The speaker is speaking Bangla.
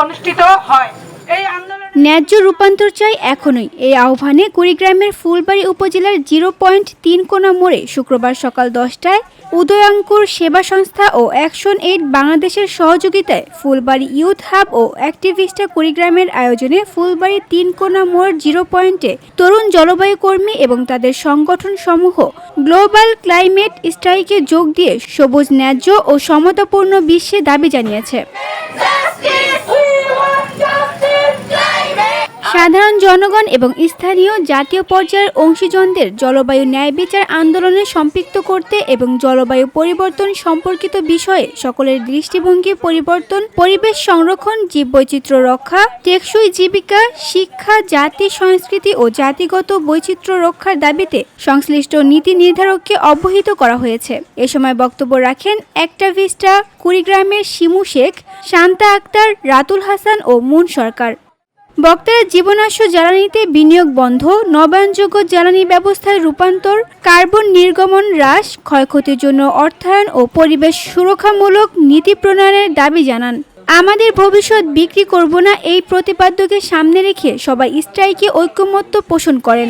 অনুষ্ঠিত হয়। এই আন্দোলন ন্যায্য রূপান্তর চাই এখনই, এই আহ্বানে কুড়িগ্রামের ফুলবাড়ী উপজেলার 0.3 কোনা মোড়ে শুক্রবার সকাল 10টায় উদয়াঙ্কুর সেবা সংস্থা ও অ্যাকশন এইড বাংলাদেশের সহযোগিতায় ফুলবাড়ী ইউথ হাব ও অ্যাক্টিভিস্টা কুড়িগ্রামের আয়োজনে ফুলবাড়ী 3 কোনা মোড় 0 পয়েন্টে তরুণ জলবায়ু কর্মী এবং তাদের সংগঠন সমূহ গ্লোবাল ক্লাইমেট স্ট্রাইকে যোগ দিয়ে সবুজ ন্যায্য ও সমতাপূর্ণ বিশ্বে দাবি জানিয়েছে। সাধারণ জনগণ এবং স্থানীয় জাতীয় পর্যায়ের অংশীজনদের জলবায়ু ন্যায় বিচার আন্দোলনে সম্পৃক্ত করতে এবং জলবায়ু পরিবর্তন সম্পর্কিত বিষয়ে সকলের দৃষ্টিভঙ্গি পরিবর্তন, পরিবেশ সংরক্ষণ, জীববৈচিত্র্য রক্ষা, টেকসই জীবিকা, শিক্ষা, জাতি সংস্কৃতি ও জাতিগত বৈচিত্র্য রক্ষার দাবিতে সংশ্লিষ্ট নীতি নির্ধারককে অবহিত করা হয়েছে। এ সময় বক্তব্য রাখেন অ্যাক্টিভিস্টা কুড়িগ্রামের শিমু শেখ, শান্তা আক্তার, রাতুল হাসান ও মুন সরকার। বক্তারা জীবনাশ্য জ্বালানিতে বিনিয়োগ বন্ধ, নবায়নযোগ্য জ্বালানি ব্যবস্থায় রূপান্তর, কার্বন নির্গমন হ্রাস, ক্ষয়ক্ষতির জন্য অর্থায়ন ও পরিবেশ সুরক্ষামূলক নীতি প্রণয়নের দাবি জানান। আমাদের ভবিষ্যৎ বিক্রি করব না, এই প্রতিপাদ্যকে সামনে রেখে সবাই স্ট্রাইকে ঐকমত্য পোষণ করেন।